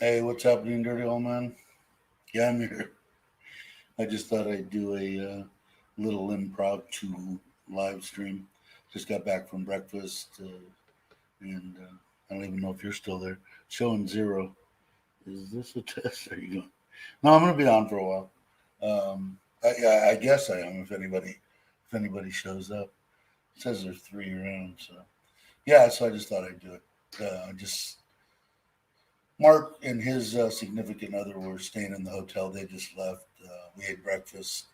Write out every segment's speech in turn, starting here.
Hey, what's happening, dirty old man? Yeah, I'm here. I just thought I'd do a little impromptu live stream. Just got back from breakfast, and I don't even know if you're still there. Showing zero. Is this a test? Are you going? No, I'm going to be on for a while. I guess I am. If anybody shows up, it says there's three around. So yeah, so I just thought I'd do it. Just Mark and his significant other were staying in the hotel. They just left. We ate breakfast,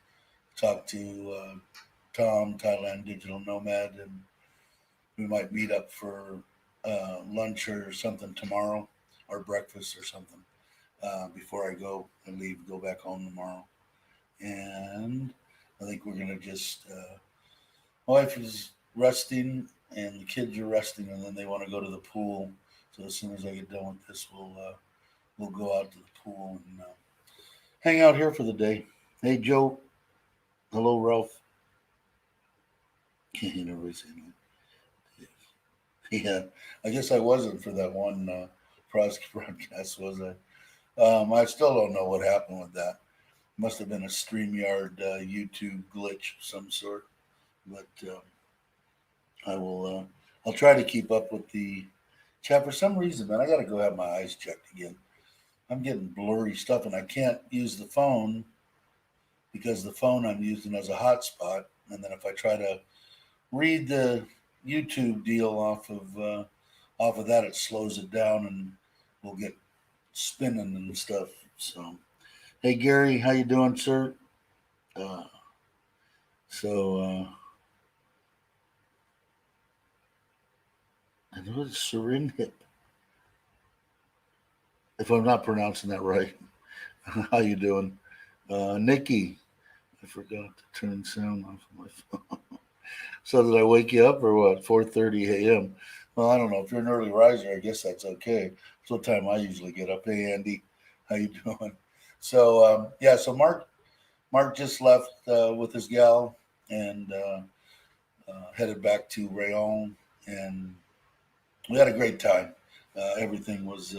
talked to Tom, Thailand digital nomad, and we might meet up for lunch or something tomorrow, or breakfast or something before I go and leave, go back home tomorrow. And I think we're gonna just. My wife is resting, and the kids are resting, and then they want to go to the pool. So as soon as I get done with this, we'll go out to the pool and hang out here for the day. Hey, Joe. Hello, Ralph. Can't hear everybody saying that. Yeah, I guess I wasn't for that one broadcast, was I? I still don't know what happened with that. Must have been a StreamYard YouTube glitch of some sort. But I will. I'll try to keep up with the chat. For some reason, man, I got to go have my eyes checked again. I'm getting blurry stuff, and I can't use the phone because the phone I'm using as a hotspot. And then if I try to read the YouTube deal off of that, it slows it down, and we'll get spinning and stuff. So, hey Gary, how you doing, sir? Uh, so, and what is Syringe? If I'm not pronouncing that right, how you doing, Nikki? I forgot to turn sound off of my phone. So did I wake you up or what? 4:30 a.m. Well, I don't know. If you're an early riser, I guess that's okay. It's what time I usually get up. Hey, Andy, how you doing? So yeah, so Mark just left with his gal and headed back to Rayon, and we had a great time. Everything was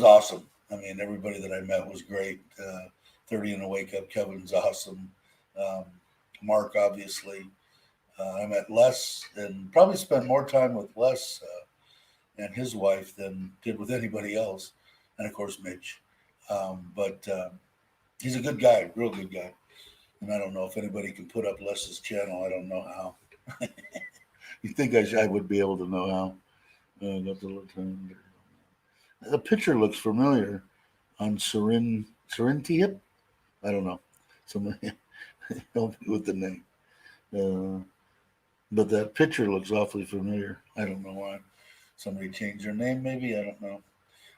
awesome. I mean, everybody that I met was great. 30 in a wake up. Kevin's awesome. Um, Mark, obviously. I met Les and probably spent more time with Les and his wife than did with anybody else. And of course, Mitch. But he's a good guy, real good guy. And I don't know if anybody can put up Les's channel. I don't know how. You think I would be able to know how? Got the the picture looks familiar on Serentip. I don't know. Somebody help me with the name. Uh, but that picture looks awfully familiar. I don't know why. Somebody changed their name, maybe. I don't know.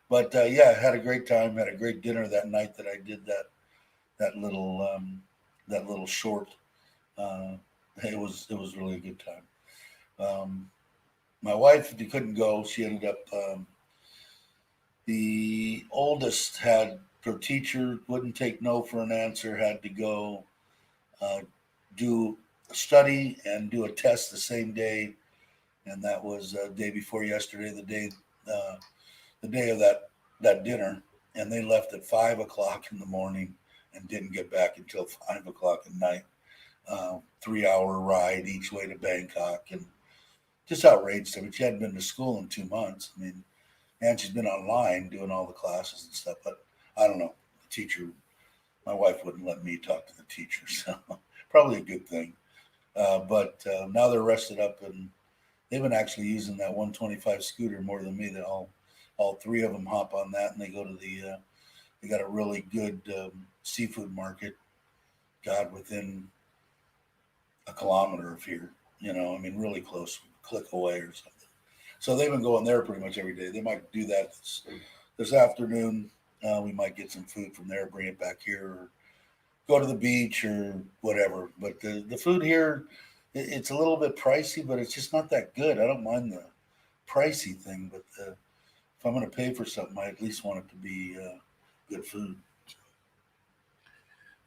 But yeah, had a great time. Had a great dinner that night that I did that that little short. Uh, it was really a good time. My wife couldn't go. She ended up. The oldest had her teacher wouldn't take no for an answer. Had to go uh, do a study and do a test the same day, and that was day before yesterday, the day of that dinner, and they left at 5 o'clock in the morning and didn't get back until 5 o'clock at night. 3 hour ride each way to Bangkok, and just outraged. I mean, she hadn't been to school in 2 months. I mean, and she's been online doing all the classes and stuff. But I don't know. The teacher, my wife wouldn't let me talk to the teacher, so probably a good thing. But now they're rested up, and they've been actually using that 125 scooter more than me. They all three of them hop on that, and they go to they got a really good seafood market. God, within a kilometer of here. I mean, really close, click away or something. So they've been going there pretty much every day. They might do that this afternoon. We might get some food from there, bring it back here, or go to the beach or whatever. But the food here, it's a little bit pricey, but it's just not that good. I don't mind the pricey thing, but if I'm going to pay for something, I at least want it to be good food.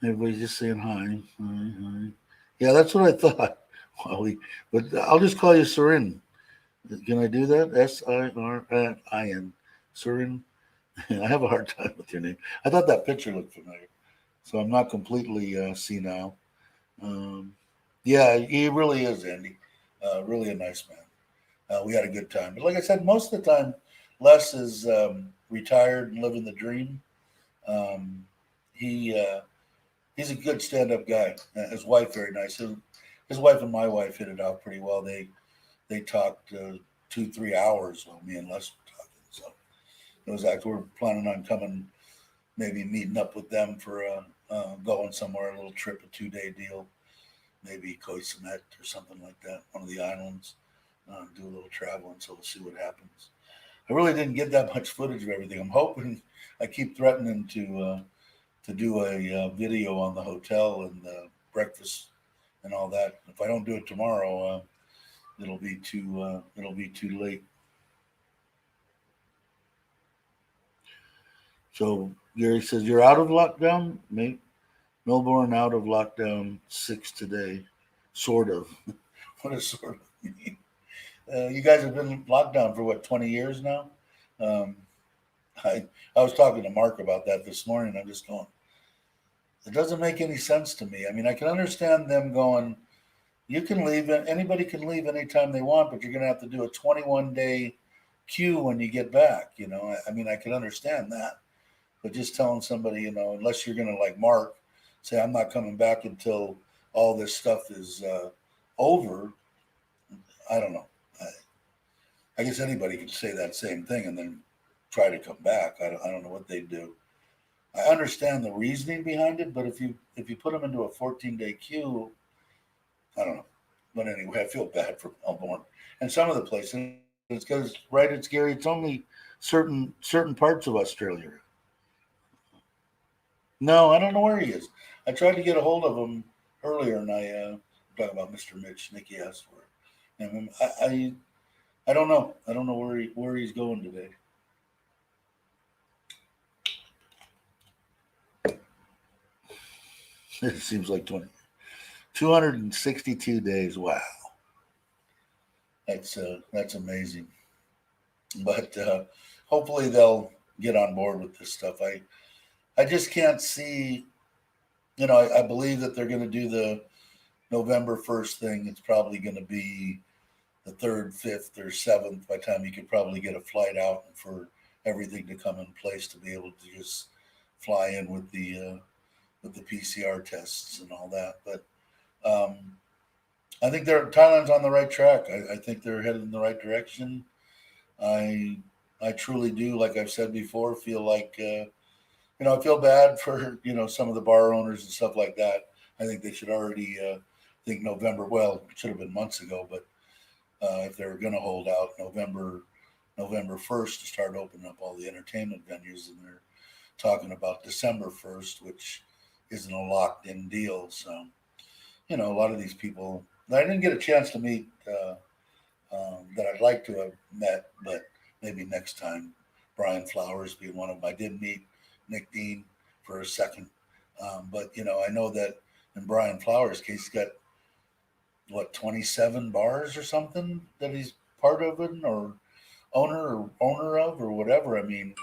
Everybody's just saying hi. Hi, hi. Yeah, that's what I thought. Wally. But I'll just call you Sarin. Can I do that? Sirin. Surin. I have a hard time with your name. I thought that picture looked familiar, so I'm not completely senile. Um, yeah, he really is, Andy. Really a nice man. We had a good time, but like I said, most of the time, Les is retired and living the dream. Um, he he's a good stand-up guy. His wife very nice. His wife and my wife hit it off pretty well. They talked 2-3 hours while me and Les were talking. So it was actually we're planning on coming, maybe meeting up with them for going somewhere, a little trip, a 2-day deal, maybe Koh Samet or something like that, one of the islands. Do a little traveling, so we'll see what happens. I really didn't get that much footage of everything. I'm hoping. I keep threatening to do a video on the hotel and breakfast and all that. If I don't do it tomorrow, it'll be too late. So Gary says you're out of lockdown, mate. Melbourne out of lockdown 6 today, sort of. What does sort of mean? You guys have been locked down for what 20 years now. Um, I was talking to Mark about that this morning. I'm just going. It doesn't make any sense to me. I mean, I can understand them going. You can leave. Anybody can leave anytime they want, but you're going to have to do a 21-day queue when you get back. I mean, I can understand that, but just telling somebody, unless you're going to like Mark, say I'm not coming back until all this stuff is over. I don't know. I guess anybody could say that same thing and then try to come back. I don't know what they'd do. I understand the reasoning behind it, but if you put them into a 14-day queue, I don't know. But anyway, I feel bad for Melbourne and some of the places. It's because it's Gary. It's only certain parts of Australia. No, I don't know where he is. I tried to get a hold of him earlier, and I'm talking about Mr. Mitch. Nikki asked for it, and I don't know. I don't know where he's going today. It seems like 262 days. Wow, that's amazing. But hopefully they'll get on board with this stuff. I just can't see. I believe that they're going to do the November 1st thing. It's probably going to be the 3rd, 5th, or 7th. By the time you could probably get a flight out and for everything to come in place to be able to just fly in with the PCR tests and all that. But I think Thailand's on the right track. I think they're headed in the right direction. I truly do, like I've said before, feel like I feel bad for some of the bar owners and stuff like that. I think they should already think November. Well, it should have been months ago, but if they were going to hold out November 1st to start opening up all the entertainment venues, and they're talking about December 1st, which isn't a locked in deal. So a lot of these people that I didn't get a chance to meet that I'd like to have met, but maybe next time. Brian Flowers being one of them. I did meet Nick Dean for a second, but I know that in Brian Flowers' case, he's got 27 bars or something that he's part of it or owner of or whatever. I mean,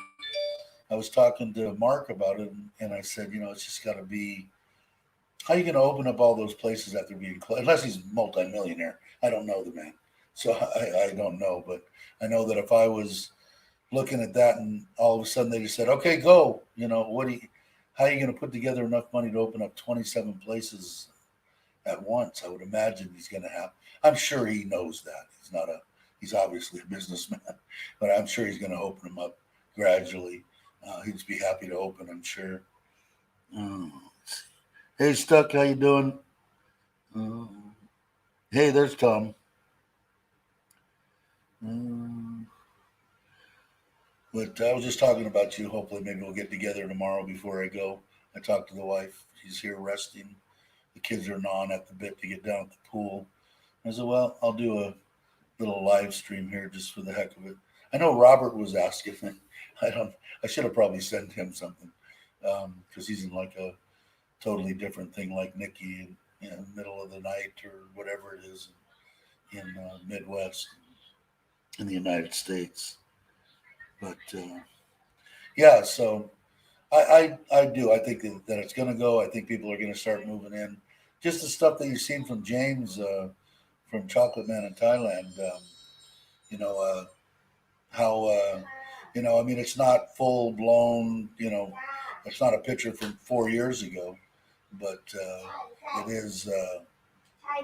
I was talking to Mark about it, and I said, it's just got to be. How are you going to open up all those places after being closed? Unless he's a multimillionaire. I don't know the man. So I don't know. But I know that if I was looking at that and all of a sudden they just said, okay, go, how are you going to put together enough money to open up 27 places at once? I would imagine he's going to have, I'm sure he knows that. He's obviously a businessman, but I'm sure he's going to open them up gradually. He'd just be happy to open, I'm sure. Hey, Stuck, how you doing? Hey, there's Tom. But I was just talking about you. Hopefully, maybe we'll get together tomorrow before I go. I talked to the wife. She's here resting. The kids are gnawing at the bit to get down at the pool. I said, well, I'll do a little live stream here just for the heck of it. I know Robert was asking me. I should have probably sent him something because he's in like a totally different thing like Nikki in middle of the night or whatever it is in Midwest in the United States. But yeah, so I do. I think that it's going to go. I think people are going to start moving in. Just the stuff that you've seen from James from Chocolate Man in Thailand. You know how I mean, it's not full blown. It's not a picture from 4 years ago, but it is.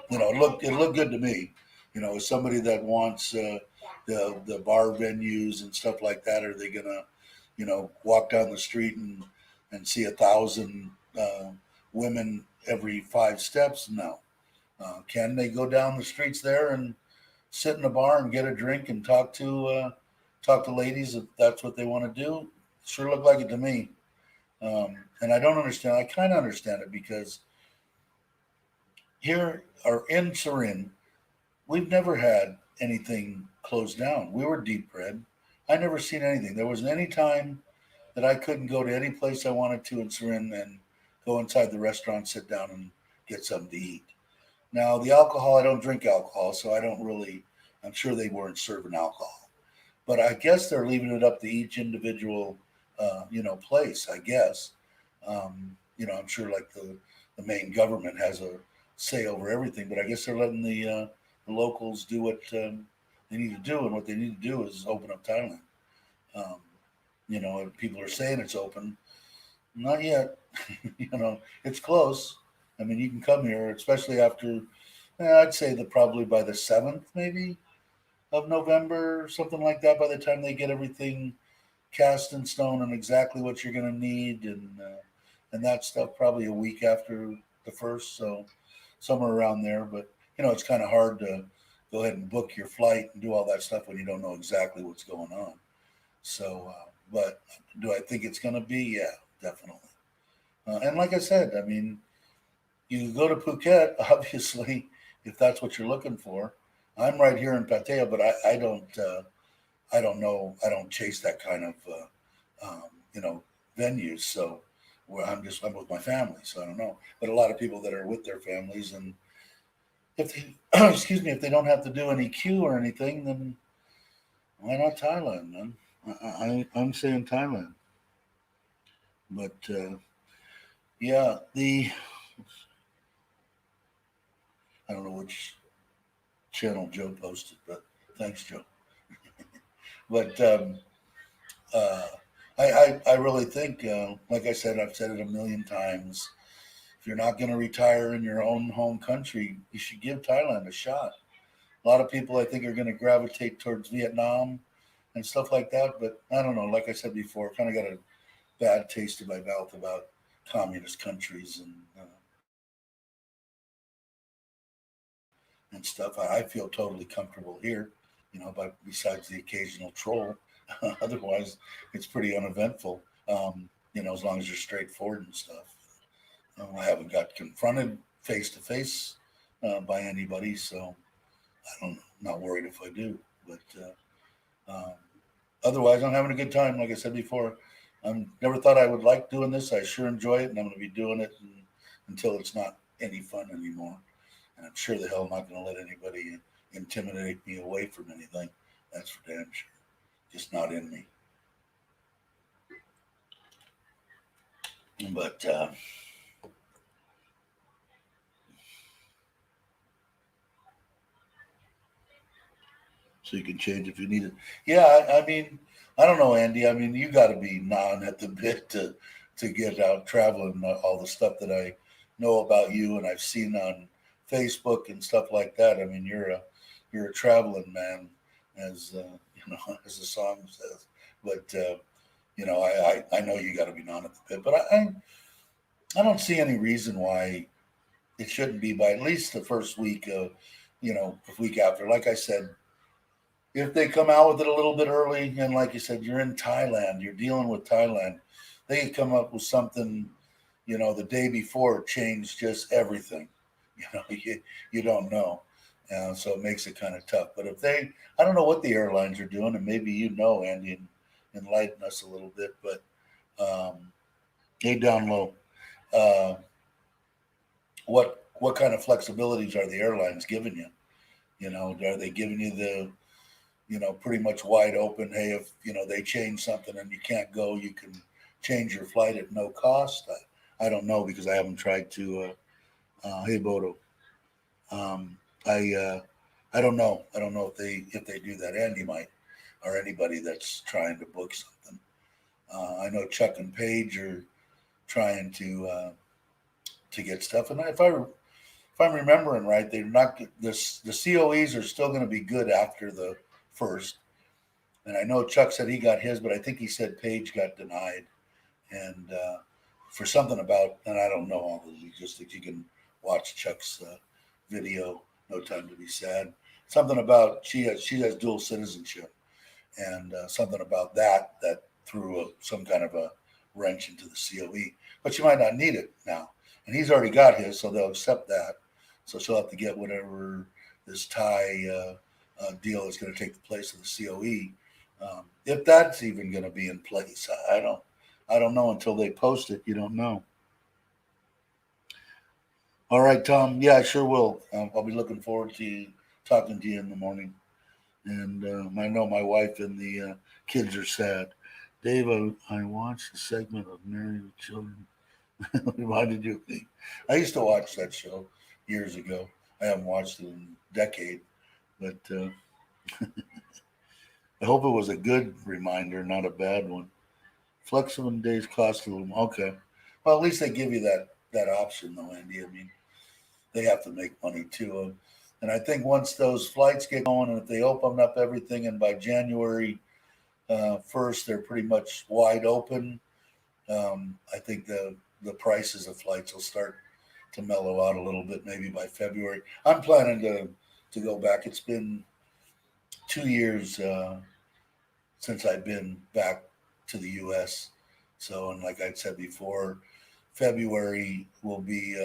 It looked good to me. As somebody that wants the bar venues and stuff like that, are they gonna, walk down the street and see 1,000 women every 5 steps? No. Can they go down the streets there and sit in a bar and get a drink and talk to ladies if that's what they want to do? Sure look like it to me. And I don't understand. I kind of understand it because here or in Surin, we've never had anything closed down. We were deep red. I never seen anything. There wasn't any time that I couldn't go to any place I wanted to in Surin and go inside the restaurant, sit down, and get something to eat. Now, the alcohol, I don't drink alcohol, so I don't really, I'm sure they weren't serving alcohol. But I guess they're leaving it up to each individual, place, I guess. I'm sure like the main government has a say over everything, but I guess they're letting the locals do what they need to do, and what they need to do is open up Thailand. Um, and people are saying it's open, not yet. It's close. I mean, you can come here, especially after. I'd say that probably by the 7th, maybe of November, or something like that. By the time they get everything cast in stone and exactly what you're going to need and that stuff, probably a week after the first, so somewhere around there. But it's kind of hard to go ahead and book your flight and do all that stuff when you don't know exactly what's going on. So, but do I think it's going to be? Yeah, definitely. And like I said, I mean, you go to Phuket, obviously, if that's what you're looking for. I'm right here in Pattaya, but I don't know, I don't chase that kind of venues. So where I'm with my family, so I don't know. But a lot of people that are with their families, and if they excuse me, if they don't have to do any queue or anything, then why not Thailand, man? I'm saying Thailand, but yeah, the I don't know which channel Joe posted, but thanks, Joe. But uh, I really think, like I said, I've said it a million times. If you're not going to retire in your own home country, you should give Thailand a shot. A lot of people, I think, are going to gravitate towards Vietnam and stuff like that. But I don't know. Like I said before, kind of got a bad taste in my mouth about communist countries and stuff. I feel totally comfortable here, but besides the occasional troll, otherwise it's pretty uneventful. As long as you're straightforward and stuff. I haven't got confronted face to face by anybody, so I don't. I'm not worried if I do. But otherwise, I'm having a good time. Like I said before, I never thought I would like doing this. I sure enjoy it, and I'm going to be doing it until it's not any fun anymore. And I'm sure the hell I'm not going to let anybody intimidate me away from anything. That's for damn sure. Just not in me. But so you can change if you need it. Yeah, I mean, I don't know, Andy. I mean, you got to be gnawing at the bit to get out traveling. All the stuff that I know about you and I've seen on Facebook and stuff like that. I mean, you're a traveling man, as as the song says. But I know you got to be gnawing at the bit. But I don't see any reason why it shouldn't be by at least the first week of the week after. Like I said, if they come out with it a little bit early, and like you said, you're in Thailand, you're dealing with Thailand, they could come up with something, the day before, change just everything. You don't know. So it makes it kind of tough. But I don't know what the airlines are doing, and maybe Andy, and enlighten us a little bit. But hey, down low, uh, what kind of flexibilities are the airlines giving you? Are they giving you pretty much wide open. Hey, if they change something and you can't go, you can change your flight at no cost. I don't know because I haven't tried to. Hey, Bodo. Um, I don't know. I don't know if they do that. Andy might, or anybody that's trying to book something. I know Chuck and Paige are trying to get stuff, and if I'm remembering right, they're not the COEs are still going to be good after the first. And I know Chuck said he got his, but I think he said Paige got denied, and for something about, and I don't know all the logistics. You can watch Chuck's video. No time to be sad. Something about she has dual citizenship, and something about that threw some kind of a wrench into the COE. But she might not need it now, and he's already got his, so they'll accept that. So she'll have to get whatever this Thai deal is going to take the place of the COE, if that's even going to be in place. I don't know until they post it. You don't know. All right, Tom. Yeah, I sure will. I'll be looking forward to talking to you in the morning. And I know my wife and the kids are sad. Dave, I watched a segment of Married with Children. Reminded you of me. I used to watch that show years ago. I haven't watched it in a decade, but I hope it was a good reminder, not a bad one. Flexible days cost a little more. Okay. Well, at least they give you that option, though, Andy. I mean, they have to make money too. And I think once those flights get going, and if they open up everything, and by January 1st they're pretty much wide open, I think the prices of flights will start to mellow out a little bit. Maybe by February, I'm planning to go back. It's been 2 years since I've been back to the U.S. So, and like I said before, February will be.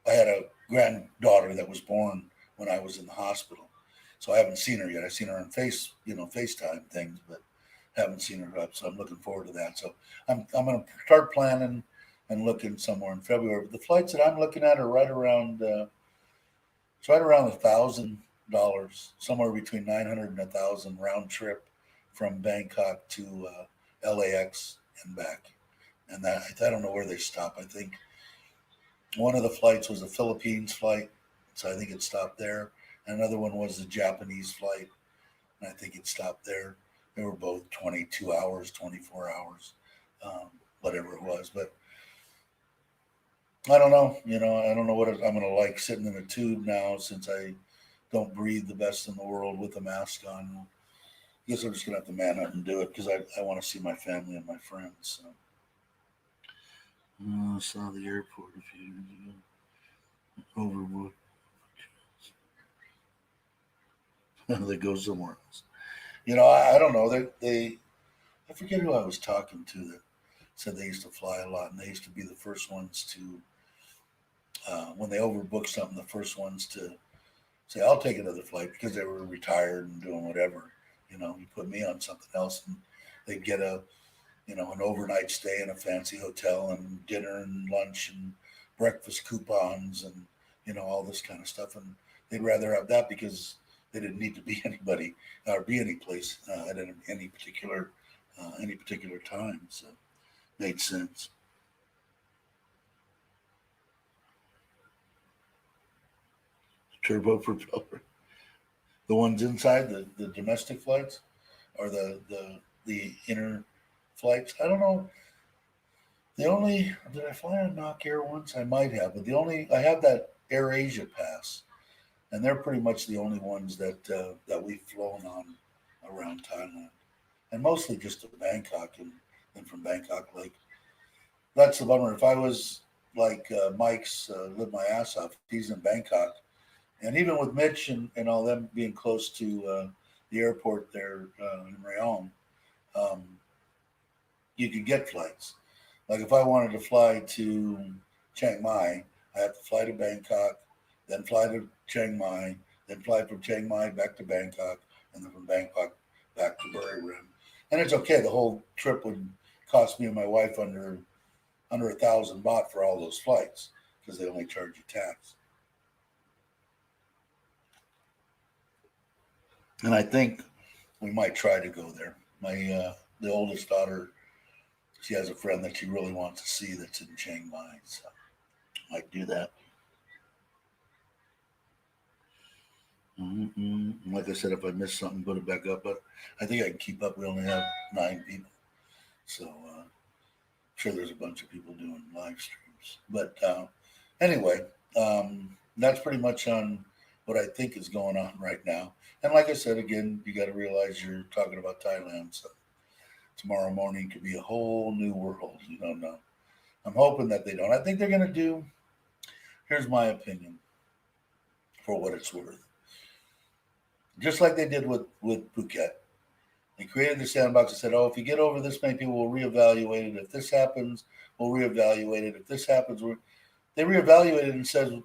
I had a granddaughter that was born when I was in the hospital, so I haven't seen her yet. I've seen her on FaceTime things, but haven't seen her up. So I'm looking forward to that. So I'm going to start planning and looking somewhere in February. But the flights that I'm looking at are right around it's right around $1,000, somewhere between 900 and 1,000 round trip from Bangkok to LAX and back. And that I don't know where they stop. I think one of the flights was a Philippines flight, so I think it stopped there. Another one was a Japanese flight, and I think it stopped there. They were both 22 hours, 24 hours, whatever it was. But I don't know. I don't know what I'm going to like sitting in a tube now since I don't breathe the best in the world with a mask on. I guess I'm just going to have to man up and do it because I want to see my family and my friends. So. I saw the airport a few years ago. Overwood. They go somewhere else. I don't know. I forget who I was talking to that said they used to fly a lot, and they used to be the first ones to, when they overbook something, the first ones to say, "I'll take another flight," because they were retired and doing whatever. You put me on something else, and they'd get an overnight stay in a fancy hotel and dinner and lunch and breakfast coupons and all this kind of stuff, and they'd rather have that because they didn't need to be anybody or be any place at any particular time. So made sense. Turbo propeller, the ones inside the domestic flights or the inner flights. I don't know. The only did I fly on Knock Air once? I might have, but I have that Air Asia pass, and they're pretty much the only ones that we've flown on around Thailand, and mostly just to Bangkok and then from Bangkok. Like that's the bummer. If I was like Mike's lived my ass off, he's in Bangkok, and even with Mitch and all them being close to the airport there in Rayong, um, you could get flights. Like if I wanted to fly to Chiang Mai, I have to fly to Bangkok, then fly to Chiang Mai, then fly from Chiang Mai back to Bangkok, and then from Bangkok back to Buriram. And it's okay. The whole trip would cost me and my wife under 1,000 baht for all those flights because they only charge you tax. And I think we might try to go there. My the oldest daughter, she has a friend that she really wants to see that's in Chiang Mai, so might do that. Like I said, if I miss something, put it back up. But I think I can keep up. We only have 9 people, so I'm sure there's a bunch of people doing live streams. But anyway, that's pretty much on what I think is going on right now. And like I said, again, you got to realize you're talking about Thailand. So tomorrow morning could be a whole new world. You don't know. I'm hoping that they don't. I think they're going to do. Here's my opinion, for what it's worth. Just like they did with Phuket. They created the sandbox and said, "Oh, if you get over this many people, we'll reevaluate it. If this happens, we'll reevaluate it. If this happens, they reevaluated and said,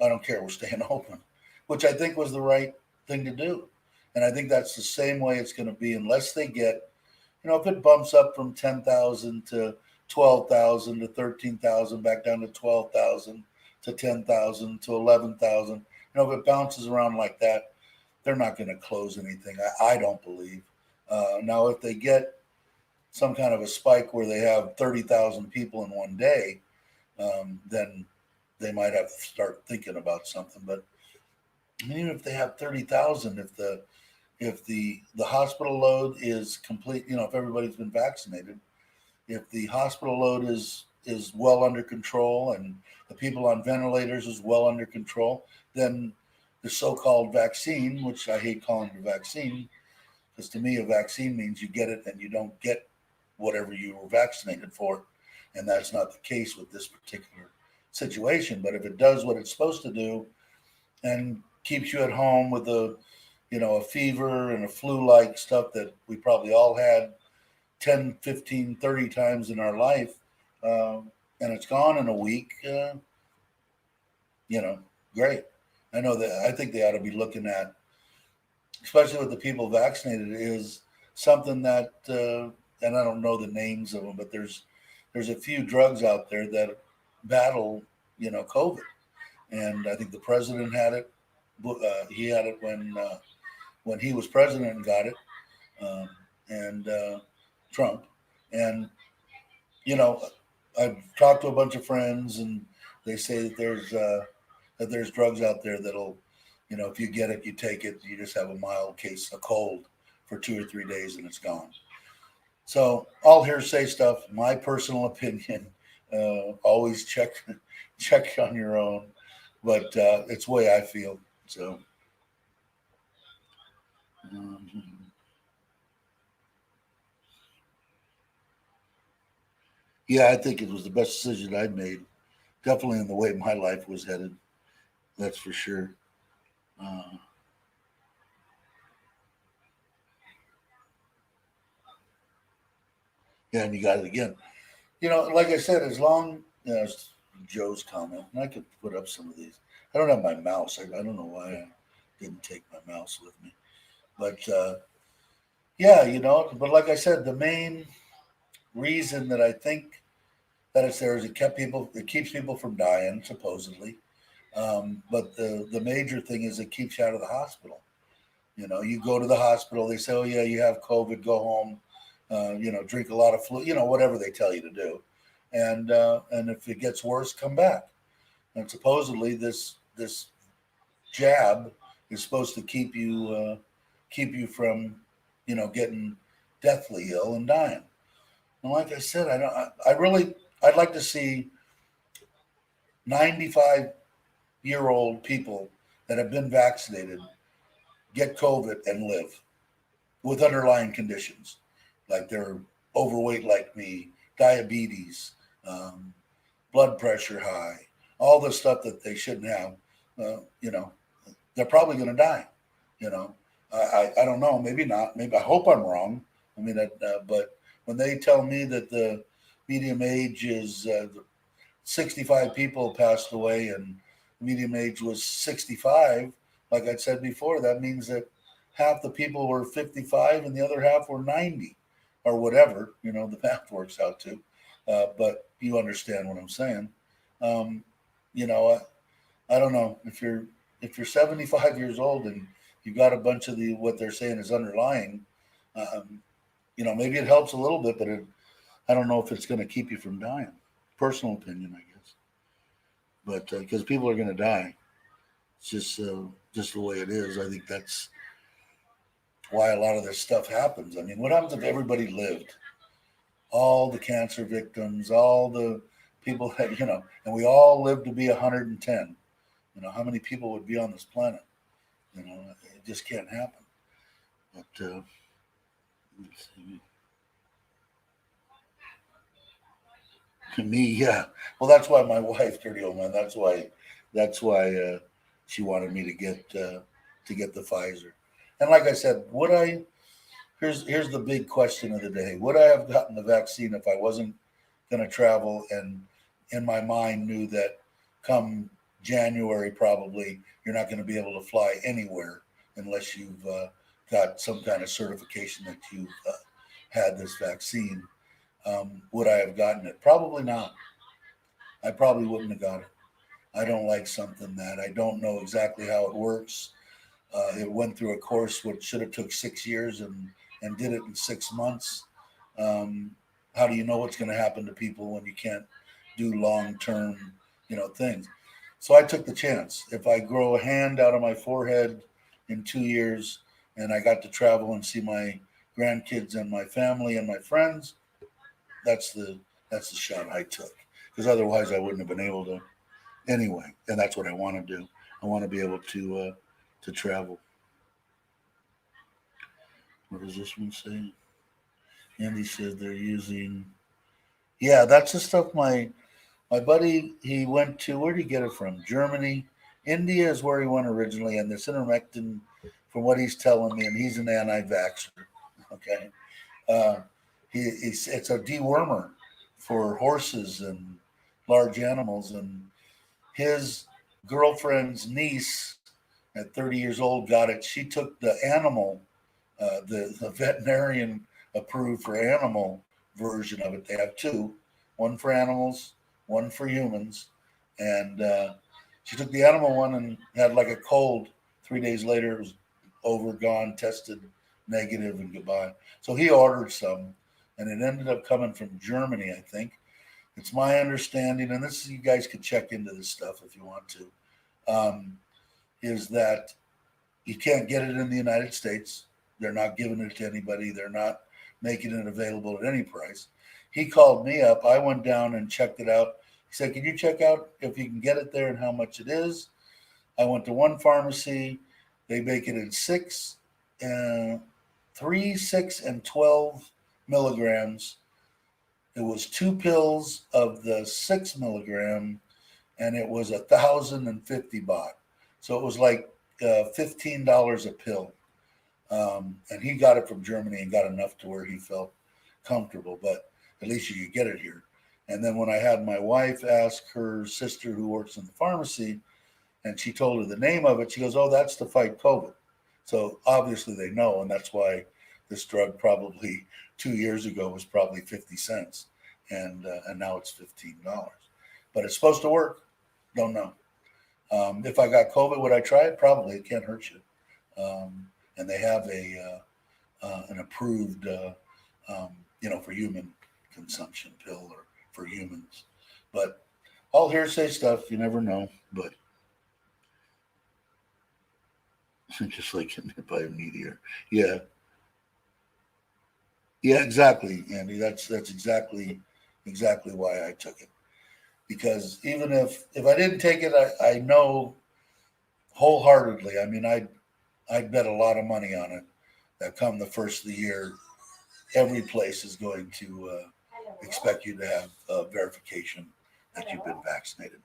I don't care, we're staying open," which I think was the right thing to do. And I think that's the same way it's going to be unless they get, if it bumps up from 10,000 to 12,000 to 13,000, back down to 12,000 to 10,000 to 11,000, if it bounces around like that, they're not going to close anything. I don't believe. Now, if they get some kind of a spike where they have 30,000 people in one day, then they might have to start thinking about something. But even if they have 30,000, if the hospital load is complete, if everybody's been vaccinated, if the hospital load is well under control and the people on ventilators is well under control, then the so-called vaccine, which I hate calling it a vaccine, because to me a vaccine means you get it and you don't get whatever you were vaccinated for, and that's not the case with this particular situation. But if it does what it's supposed to do and keeps you at home with a fever and a flu-like stuff that we probably all had 10, 15, 30 times in our life, and it's gone in a week, great. I think they ought to be looking at, especially with the people vaccinated, is something that, and I don't know the names of them, but there's a few drugs out there that battle, COVID. And I think the president had it. He had it when he was president and got it, and Trump. And I've talked to a bunch of friends, and they say that there's drugs out there that'll, if you get it, you take it, you just have a mild case of cold for 2 or 3 days, and it's gone. So all hearsay stuff. My personal opinion. Always check on your own, but it's the way I feel. So. Yeah, I think it was the best decision I made. Definitely in the way my life was headed. That's for sure. Uh, yeah, and you got it again. Like I said, as long as Joe's comment, and I could put up some of these. I don't have my mouse. I don't know why I didn't take my mouse with me. But yeah, but like I said, the main reason that I think that it's there is it keeps people from dying, supposedly. But the major thing is it keeps you out of the hospital. You go to the hospital, they say, "Oh yeah, you have COVID, go home, drink a lot of flu, whatever they tell you to do, and if it gets worse, come back." And supposedly this jab is supposed to keep you from, getting deathly ill and dying. And like I said, I'd like to see 95-year-old people that have been vaccinated get COVID and live with underlying conditions, like they're overweight like me, diabetes, blood pressure high, all the stuff that they shouldn't have. They're probably going to die. You know, I don't know. Maybe not. Maybe I hope I'm wrong. I mean, but when they tell me that the medium age is 65 people passed away and the medium age was 65, like I said before, that means that half the people were 55 and the other half were 90 or whatever, the math works out to. But you understand what I'm saying. Um, you know, I don't know if you're 75 years old and you got a bunch of what they're saying is underlying. Maybe it helps a little bit, but I don't know if it's going to keep you from dying. Personal opinion, I guess. But because people are going to die, it's just the way it is. I think that's why a lot of this stuff happens. I mean, what happens if everybody lived? All the cancer victims, all the people that, and we all lived to be 110. How many people would be on this planet? It just can't happen. But let's see. To me, yeah. Well, that's why my wife, dirty old man. That's why she wanted me to get the Pfizer. And like I said, would I? Here's the big question of the day: would I have gotten the vaccine if I wasn't going to travel and in my mind knew that come January probably you're not going to be able to fly anywhere unless you've got some kind of certification that you've had this vaccine? Would I have gotten it? Probably not. I probably wouldn't have got it. I don't like something that I don't know exactly how it works. It went through a course which should have took 6 years and did it in 6 months. How do you know what's going to happen to people when you can't do long-term, things? So I took the chance. If I grow a hand out of my forehead in 2 years and I got to travel and see my grandkids and my family and my friends, that's the shot I took. Because otherwise I wouldn't have been able to anyway. And that's what I want to do. I want to be able to travel. What does this one say? Andy says they're using. Yeah, that's the stuff my buddy, he went to, where did he get it from? Germany. India is where he went originally, and this ivermectin, from what he's telling me, and he's an anti-vaxxer. Okay, uh, it's a dewormer for horses and large animals, and his girlfriend's niece at 30 years old got it. She took the animal, the veterinarian approved for animal version of it. They have two, one for animals, one for humans, and she took the animal one and had like a cold. 3 days later, it was over, gone, tested negative, and goodbye. So he ordered some, and it ended up coming from Germany, I think. It's my understanding, and you guys could check into this stuff if you want to, is that you can't get it in the United States. They're not giving it to anybody. They're not making it available at any price. He called me up. I went down and checked it out. He said, "Can you check out if you can get it there and how much it is?" I went to one pharmacy. They make it in 3, 6, and 12 milligrams. It was 2 pills of the 6 milligram, and it was 1,050 baht. So it was like $15 a pill. And he got it from Germany and got enough to where he felt comfortable, but at least you could get it here. And then when I had my wife ask her sister who works in the pharmacy, and she told her the name of it, she goes, "Oh, that's to fight COVID." So obviously they know, and that's why this drug probably 2 years ago was probably 50 cents, and now it's $15. But it's supposed to work. Don't know. If I got COVID, would I try it? Probably. It can't hurt you. And they have an approved, for human consumption pill or for humans. But all hearsay stuff. You never know. But just like getting hit by a meteor. Yeah. Yeah, exactly, Andy. That's exactly why I took it. Because even if I didn't take it, I know wholeheartedly. I mean, I'd bet a lot of money on it that come the first of the year, every place is going to expect you to have verification that you've been vaccinated.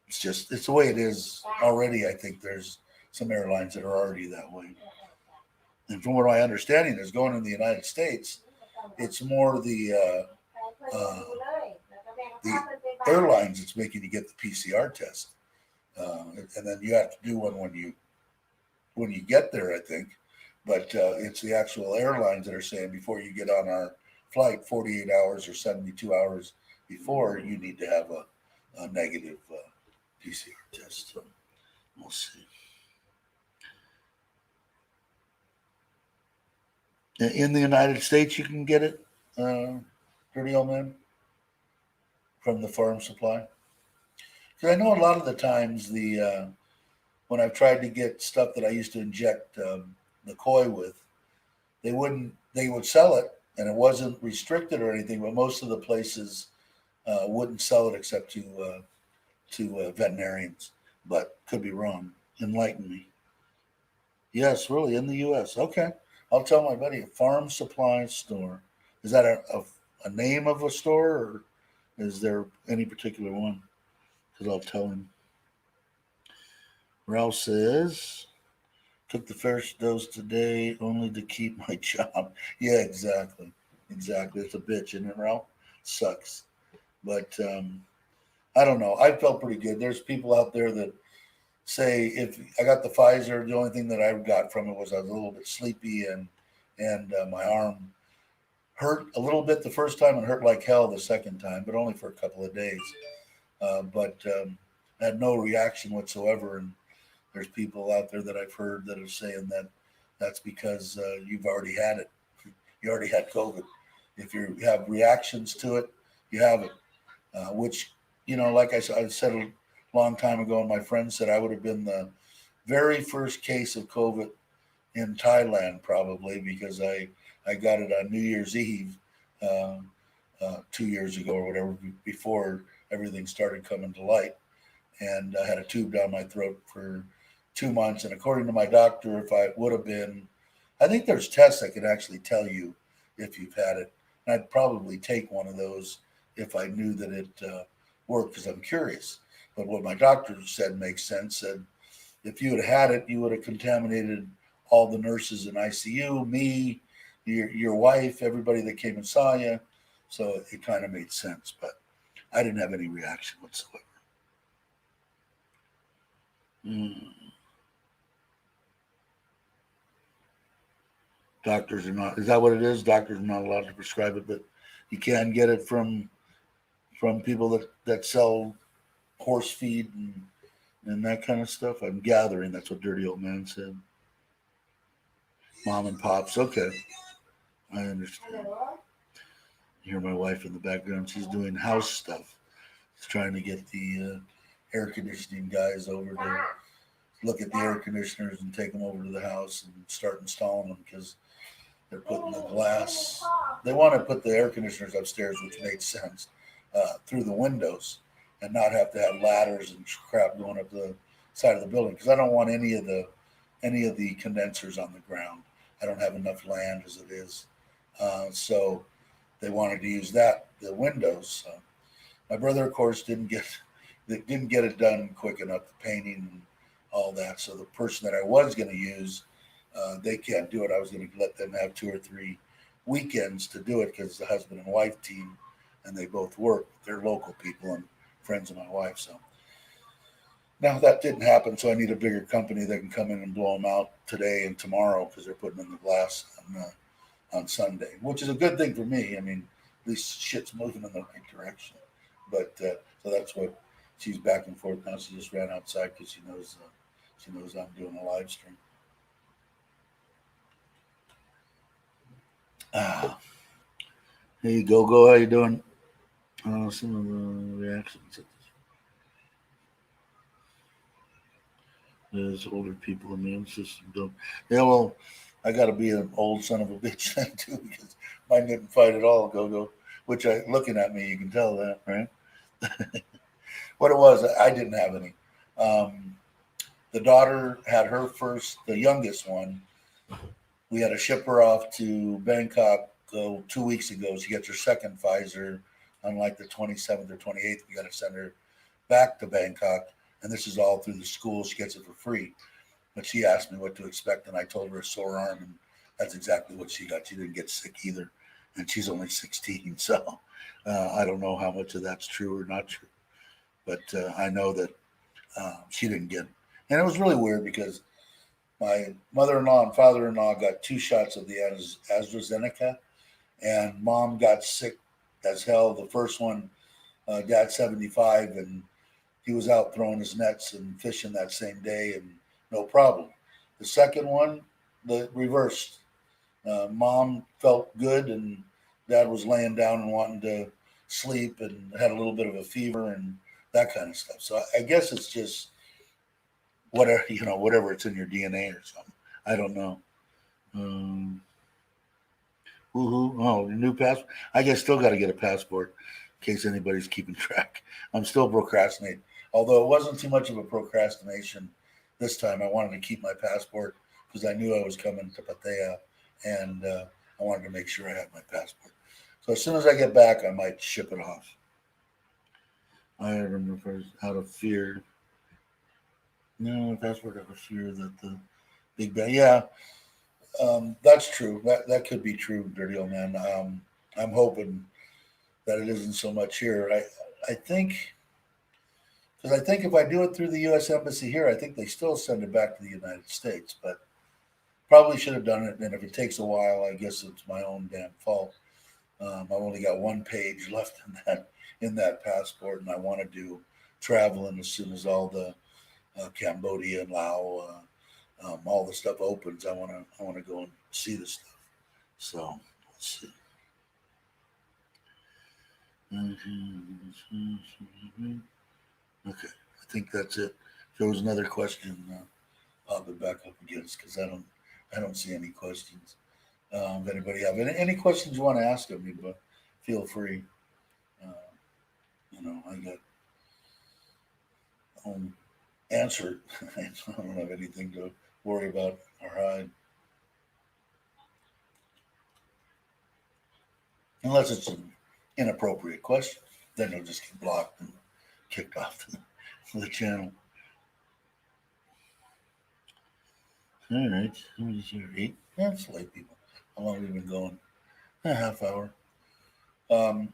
It's the way it is already. I think there's some airlines that are already that way. And from what my understanding is, going in the United States, it's more the airlines that's making you get the PCR test, and then you have to do one when you get there, I think. But it's the actual airlines that are saying before you get on our flight, 48 hours or 72 hours before, you need to have a negative PCR test. So we'll see. In the United States, you can get it, dirty old man, from the farm supply. Because I know a lot of the times when I've tried to get stuff that I used to inject the koi with, they would sell it, and it wasn't restricted or anything, but most of the places wouldn't sell it except to veterinarians. But could be wrong. Enlighten me. Yes, really, in the U.S. Okay, I'll tell my buddy. A farm supply store. Is that a name of a store, or is there any particular one? Because I'll tell him. Ralph says, took the first dose today only to keep my job. Yeah, exactly. Exactly. It's a bitch, isn't it, Ralph? Sucks. But I don't know. I felt pretty good. There's people out there that say if I got the Pfizer, the only thing that I got from it was I was a little bit sleepy and my arm hurt a little bit the first time and hurt like hell the second time, but only for a couple of days. But I had no reaction whatsoever. And there's people out there that I've heard that are saying that that's because you've already had it. You already had COVID. If you have reactions to it, you have it. Which, like I said a long time ago, and my friend said I would have been the very first case of COVID in Thailand, probably because I got it on New Year's Eve 2 years ago or whatever, before everything started coming to light. And I had a tube down my throat for 2 months. And according to my doctor, if I would have been, I think there's tests that can actually tell you if you've had it. And I'd probably take one of those if I knew that it worked, because I'm curious. But what my doctor said makes sense. Said if you had had it, you would have contaminated all the nurses in ICU, me, your wife, everybody that came and saw you. So it kind of made sense. But I didn't have any reaction whatsoever. Doctors are not. Is that what it is? Doctors are not allowed to prescribe it, but you can get it from people that sell horse feed and that kind of stuff. I'm gathering that's what Dirty Old Man said. Mom and pops. Okay, I understand. You hear my wife in the background. She's doing house stuff. She's trying to get the air conditioning guys over to look at the air conditioners and take them over to the house and start installing them, because they're putting the glass. They want to put the air conditioners upstairs, which makes sense, through the windows, and not have to have ladders and crap going up the side of the building. Because I don't want any of the condensers on the ground. I don't have enough land as it is, so they wanted to use the windows. My brother, of course, didn't get it done quick enough, the painting and all that. So the person that I was going to use, they can't do it. I was going to let them have 2 or 3 weekends to do it, because it's a husband and wife team, and they both work. They're local people and friends of my wife. So now that didn't happen. So I need a bigger company that can come in and blow them out today and tomorrow, because they're putting in the glass on Sunday, which is a good thing for me. I mean, at least shit's moving in the right direction. But so that's what she's back and forth now. She just ran outside because she knows I'm doing a live stream. Hey, go. How you doing? Some of the reactions. There's older people, immune system don't. Yeah, well, I got to be an old son of a bitch then too, because mine didn't fight at all. Go. Which looking at me, you can tell that, right? What it was, I didn't have any. The daughter had her first, the youngest one. We had to ship her off to Bangkok 2 weeks ago. She gets her second Pfizer on like the 27th or 28th. We got to send her back to Bangkok. And this is all through the school. She gets it for free. But she asked me what to expect, and I told her a sore arm, and that's exactly what she got. She didn't get sick either. And she's only 16. So I don't know how much of that's true or not true. But I know that she didn't get it. And it was really weird because my mother-in-law and father-in-law got 2 shots of the AstraZeneca, and mom got sick as hell. The first one, dad's 75, and he was out throwing his nets and fishing that same day, and no problem. The second one, the reversed. Mom felt good, and Dad was laying down and wanting to sleep, and had a little bit of a fever and that kind of stuff. So I guess it's just whatever whatever it's in your DNA or something. I don't know. Um, Woohoo! Oh, new passport. I guess still got to get a passport in case anybody's keeping track. I'm still procrastinating. Although it wasn't too much of a procrastination this time. I wanted to keep my passport because I knew I was coming to Pattaya, and I wanted to make sure I had my passport. So as soon as I get back, I might ship it off. I remember first out of fear. No, passport out of fear that the big bang. Yeah, that's true. That could be true, dirty old man. I'm hoping that it isn't so much here. I think because I think if I do it through the U.S. embassy here, I think they still send it back to the United States. But probably should have done it. And if it takes a while, I guess it's my own damn fault. I've only got one page left in that passport, and I want to do traveling as soon as all the Cambodia and Laos, all the stuff opens. I want to go and see the stuff. So let's see. Okay, I think that's it. If there was another question, pop it back up again because I don't see any questions. If anybody have any questions you want to ask of me, but feel free. Uh, I got answered. I don't have anything to worry about or hide, unless it's an inappropriate question. Then it'll just get blocked and kicked off the channel. All right, let me see here. 8. That's late, people. How long have we been going? A half hour. Um,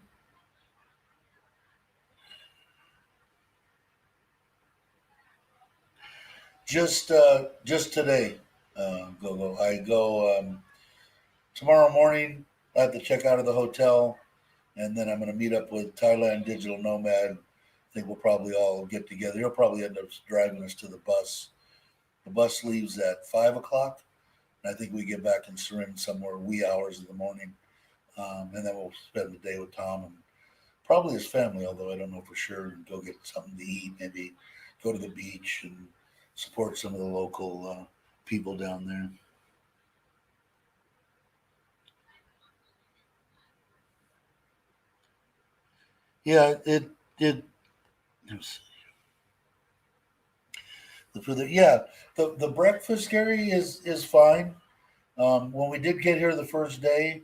just today, go. I go tomorrow morning. I have to check out of the hotel, and then I'm going to meet up with Thailand Digital Nomad. I think we'll probably all get together. He'll probably end up driving us to the bus. The bus leaves at 5 o'clock, and I think we get back in Surin somewhere wee hours of the morning, and then we'll spend the day with Tom and probably his family, although I don't know for sure. And go get something to eat, maybe go to the beach and support some of the local people down there. Yeah, it did. Yeah, the breakfast, Gary, is fine. When we did get here the first day,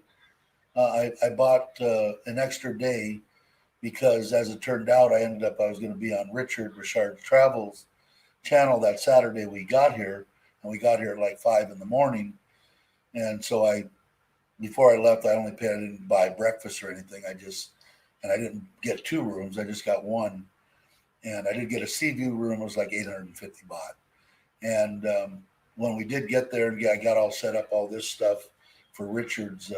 I bought an extra day because, as it turned out, I was going to be on Richard's Travels channel that Saturday we got here, and we got here at like 5 in the morning. And so before I left, I didn't buy breakfast or anything. And I didn't get two rooms. I just got one, and I did get a sea view room. It was like 850 baht. And when we did get there, and I got all set up, all this stuff for Richard's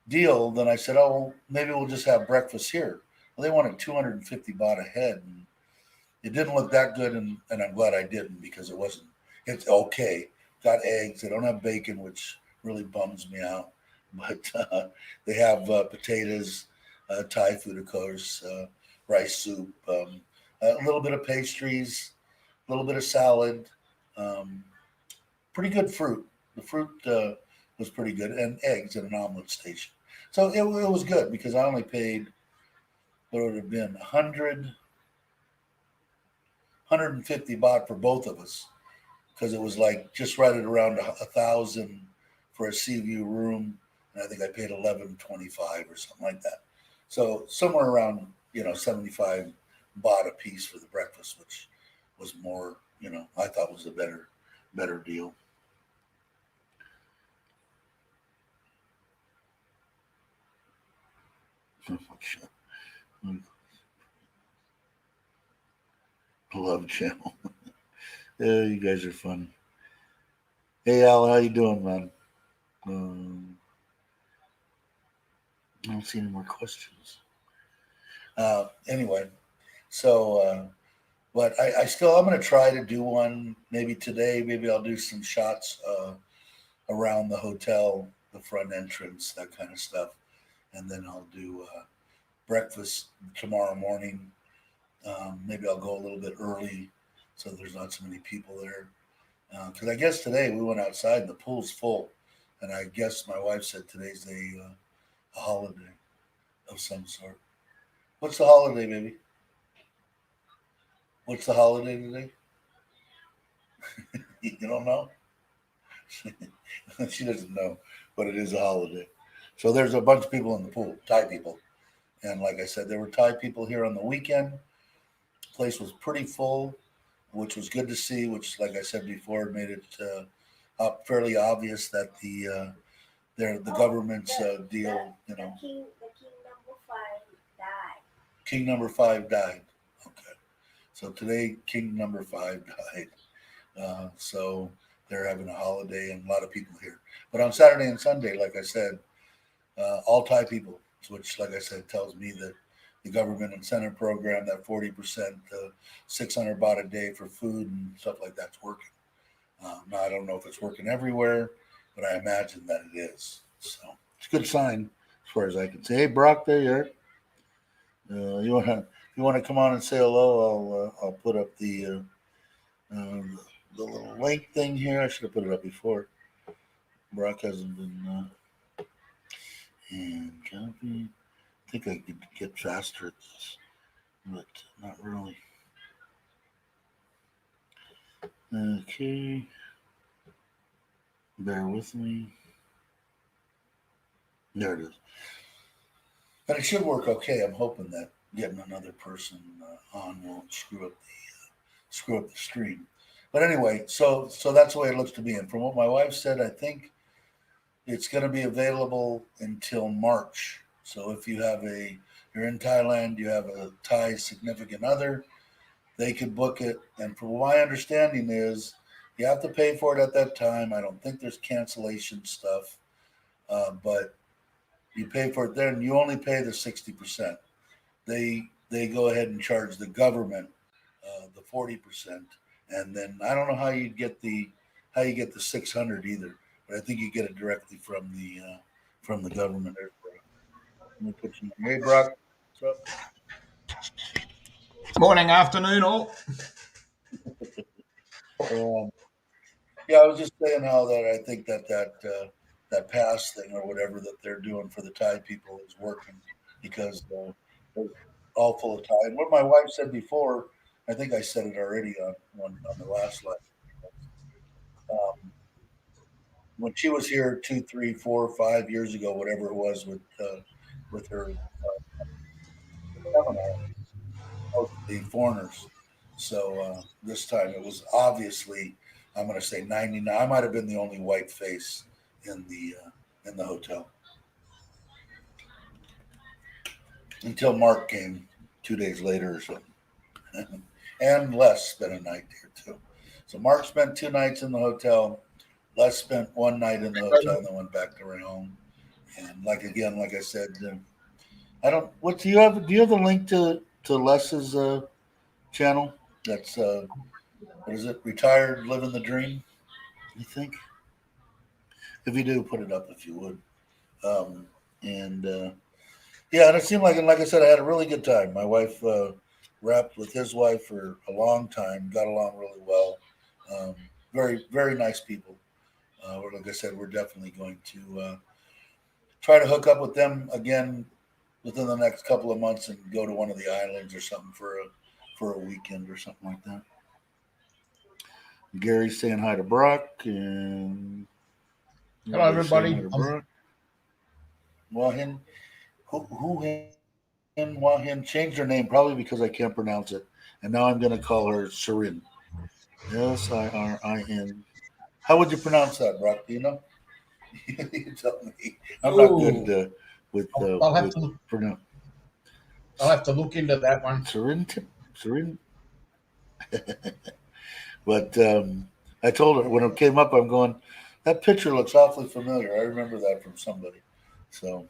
deal, then I said, "Oh, well, maybe we'll just have breakfast here." Well, they wanted 250 baht a head, and it didn't look that good, and I'm glad I didn't because it wasn't. It's okay. Got eggs. They don't have bacon, which really bums me out. But they have potatoes, Thai food, of course, rice soup, a little bit of pastries, a little bit of salad, um, pretty good fruit. The fruit was pretty good, and eggs at an omelet station. So it was good because I only paid what would have been 150 baht for both of us because it was like just right at around 1,000 for a sea view room, and I think I paid 11.25 or something like that. So somewhere around 75 baht a piece for the breakfast, which was more I thought was a better deal. Love channel. Yeah, you guys are fun. Hey Al, how you doing, man? I don't see any more questions. Anyway, so but I'm going to try to do one maybe today. Maybe I'll do some shots around the hotel the front entrance, that kind of stuff, and then I'll do breakfast tomorrow morning. Maybe I'll go a little bit early so there's not so many people there. Because I guess today we went outside and the pool's full, and I guess my wife said today's a holiday of some sort. What's the holiday, baby? What's the holiday today? You don't know? She doesn't know, but it is a holiday. So there's a bunch of people in the pool, Thai people. And like I said, there were Thai people here on the weekend. The place was pretty full, which was good to see, which, like I said before, made it fairly obvious that the government's deal, King number five died. Okay. So today, King number five died. So they're having a holiday and a lot of people here. But on Saturday and Sunday, like I said, all Thai people, which, like I said, tells me that the government incentive program, that 40%, 600 baht a day for food and stuff like that's working. Now, I don't know if it's working everywhere, but I imagine that it is. So it's a good sign as far as I can say. Hey, Brock, there you are. You want to come on and say hello? I'll put up uh, the little link thing here. I should have put it up before. Brock hasn't been. And copy. I think I could get faster at this, but not really. Okay. Bear with me. There it is. And it should work okay. I'm hoping that getting another person on won't screw up the stream. But anyway, so that's the way it looks to me. And from what my wife said, I think it's going to be available until March. So if you're in Thailand, you have a Thai significant other, they could book it. And from my understanding is you have to pay for it at that time. I don't think there's cancellation stuff, but you pay for it then. You only pay the 60%. They go ahead and charge the government the 40%, and then I don't know how you get the 600 either, but I think you get it directly from the government. Let me put you. Hey, Brock, what's up? Morning, afternoon, all. Um, yeah, I was just saying how that I think that pass thing or whatever that they're doing for the Thai people is working because they're all full of Thai. And what my wife said before, I think I said it already on the last live. Um, when she was here 2, 3, 4, 5 years ago, whatever it was, with her seminar, mostly foreigners. So this time it was obviously, I'm going to say 99. I might have been the only white face in the hotel until Mark came 2 days later or something, and Les spent a night there too. So Mark spent 2 nights in the hotel. Les spent one night in the hotel and then went back to her home. And like I said, I don't. What do you have? Do you have the link to Les's channel? That's what is it? Retired, living the dream. You think? If you do, put it up if you would. Um, and yeah, and it seemed like, and like I said, I had a really good time. My wife rapped with his wife for a long time, got along really well. Um, very, very nice people. Like I said, we're definitely going to try to hook up with them again within the next couple of months and go to one of the islands or something for a weekend or something like that. Gary's saying hi to Brock, and Hello, everybody's saying hi everybody. to Brock. Wahin, Wahin changed her name probably because I can't pronounce it, and now I'm going to call her Sarin. Sirin. How would you pronounce that, Brock? Do you know? You tell me. I'm not good Oh, I'll have with to pronounce. I'll have to look into that one. Sarin, Sarin. But I told her when it came up, I'm going. That picture looks awfully familiar. I remember that from somebody. So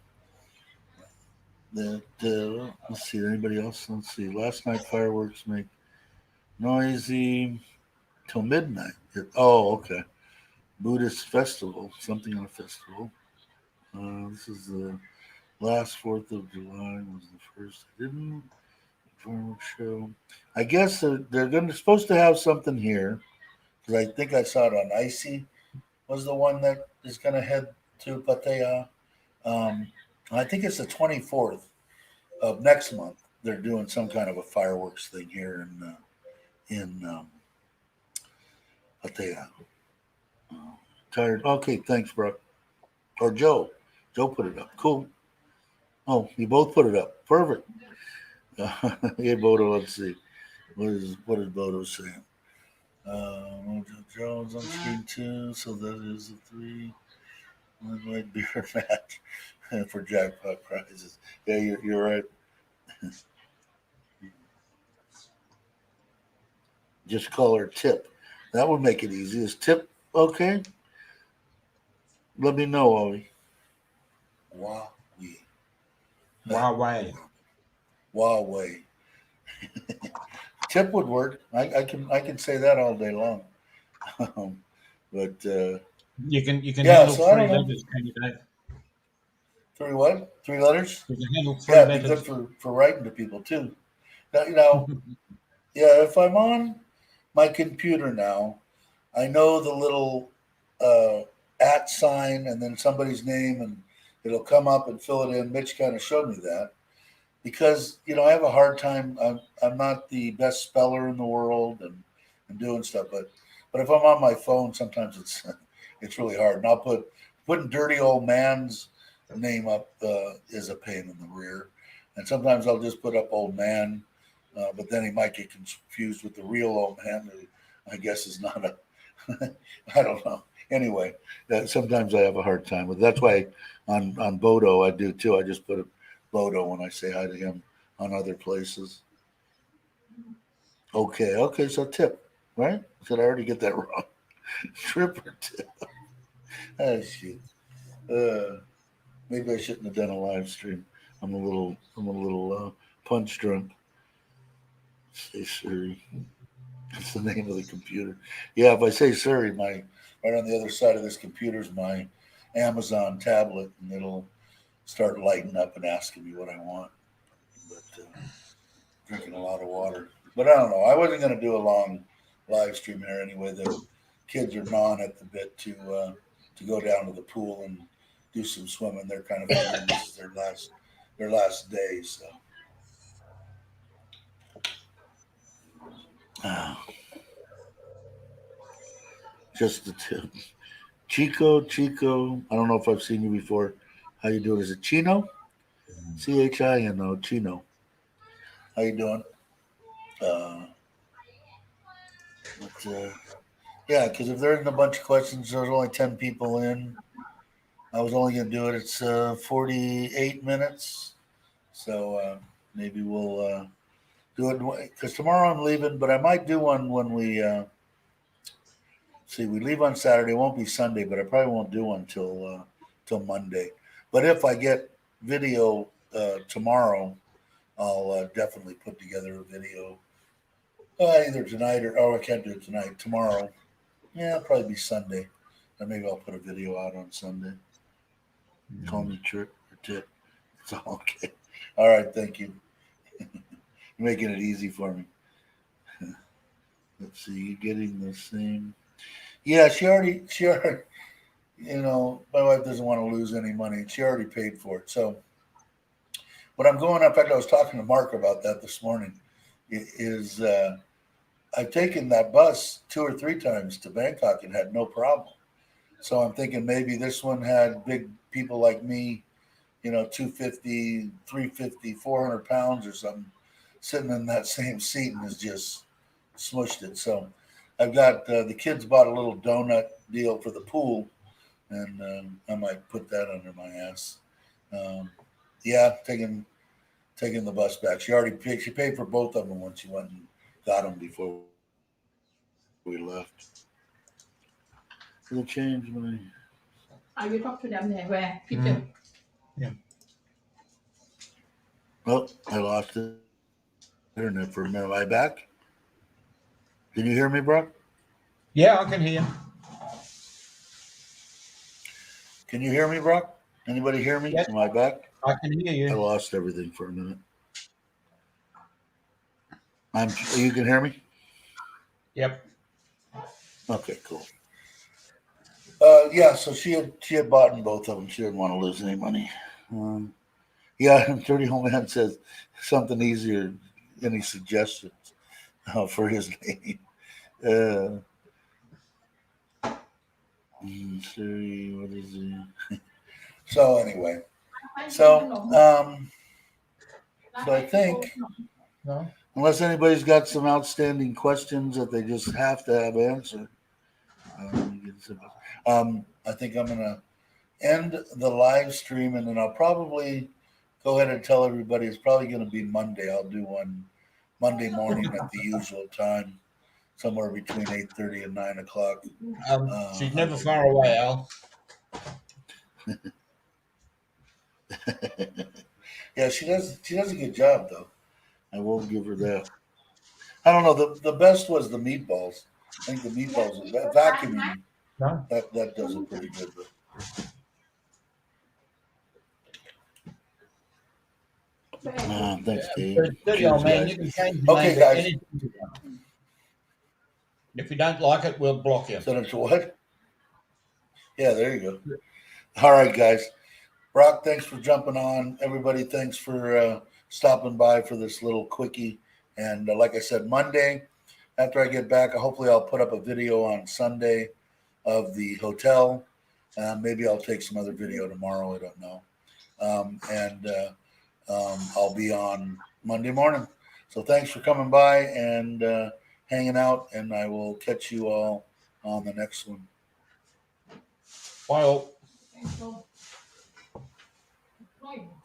let's see. Anybody else? Let's see. Last night fireworks make noisy till midnight. Oh, okay. Buddhist festival. Something on a festival. This is the last 4th of July was the first. I didn't fireworks show. I guess they're supposed to have something here because I think I saw it on Icy was the one that is going to head to Pattaya. Um, I think it's the 24th of next month. They're doing some kind of a fireworks thing here in Pattaya. Tired. Okay, thanks, bro. Or Joe. Joe put it up. Cool. Oh, you both put it up. Perfect. Hey, Bodo, let's see. What is Bodo saying? Mojo Jones on screen too, so that is a 3. White beer match for jackpot prizes. Yeah, you're right. Just call her Tip. That would make it easy. Is Tip okay? Let me know, Ollie. Huawei. Huawei. Huawei. Tip would work. I can say that all day long. But You can yeah, handle so I three don't know. letters, can you, Dave? 3 letters? You can handle three Yeah, it'd be good letters. for writing to people too. Now, yeah, if I'm on my computer now, I know the little uh, at sign and then somebody's name, and it'll come up and fill it in. Mitch kind of showed me that because I have a hard time. I'm not the best speller in the world and doing stuff, but if I'm on my phone, sometimes it's it's really hard. And putting dirty old man's name up is a pain in the rear, and sometimes I'll just put up old man, but then he might get confused with the real old man, who I guess is not a. I don't know. Anyway, sometimes I have a hard time with. That's why on Bodo I do too. I just put a Bodo when I say hi to him on other places. Okay. So Tip, right? Did I already get that wrong? Trip or Tip? Oh shoot. Uh, Maybe I shouldn't have done a live stream. I'm a little punch drunk. Say Siri. That's the name of the computer. Yeah, if I say Siri, my right on the other side of this computer is my Amazon tablet, and it'll start lighting up and asking me what I want. But drinking a lot of water. But I don't know. I wasn't going to do a long live stream here anyway. The kids are gnawing at the bit to go down to the pool and do some swimming. They're kind of figuring this is their last day. So ah, just the tip. Chico. I don't know if I've seen you before. How you doing? Is it Chino? Chino. Chino. How you doing? Uh, but yeah, because if there isn't a bunch of questions, there's only 10 people in. I was only going to do it. It's 48 minutes, so maybe we'll do it because tomorrow I'm leaving. But I might do one when we see. We leave on Saturday. It won't be Sunday, but I probably won't do one till Monday. But if I get video tomorrow, I'll definitely put together a video either tonight or I can't do it tonight. Tomorrow, yeah, it'll probably be Sunday, and maybe I'll put a video out on Sunday. Call me Trip or Tip. It's all okay. All right, thank you. You're making it easy for me. Let's see, you getting the same? Yeah, she already. My wife doesn't want to lose any money. She already paid for it. So when I'm going, in fact, I was talking to Mark about that this morning. Is I've taken that bus 2 or 3 times to Bangkok and had no problem. So I'm thinking maybe this one had big people like me, 250, 350, 400 pounds or something, sitting in that same seat and has just smushed it. So I've got the kids bought a little donut deal for the pool, and I might put that under my ass. Um, yeah, taking the bus back. She already paid. She paid for both of them when she went and got them before we left. It'll change my. You talk to them there where Peter. Yeah. Oh, I lost internet for a minute. Am I back? Can you hear me, Brock? Yeah, I can hear you. Can you hear me, Brock? Anybody hear me? Yes. Am I back? I can hear I you. lost everything for a minute. You can hear me? Yep. Okay, cool. Yeah, so she had bought in both of them. She didn't want to lose any money. Yeah, and 30 Home Man says something easier. Any suggestions for his name? Uh, Siri, what is it? So anyway, so so I think No. unless anybody's got some outstanding questions that they just have to have answered, I think I'm gonna end the live stream, and then I'll probably go ahead and tell everybody it's probably going to be Monday. I'll do one Monday morning at the usual time, somewhere between 8:30 and 9 o'clock. She's never far away, Al. Yeah, she does. She does a good job, though. I will give her that. I don't know. The best was the meatballs. I think the meatballs vacuuming No. that does it pretty good. But thanks, Dave. Dirty Cheers, old man, guys. you can change the Okay, name to guys. anything you want. If you don't like it, we'll block you. Send it to what? Yeah, there you go. All right, guys. Brock, thanks for jumping on. Everybody, thanks for stopping by for this little quickie. And like I said, Monday, after I get back, hopefully I'll put up a video on Sunday of the hotel. Maybe I'll take some other video tomorrow. I don't know. I'll be on Monday morning. So thanks for coming by and hanging out. And I will catch you all on the next one. Bye all.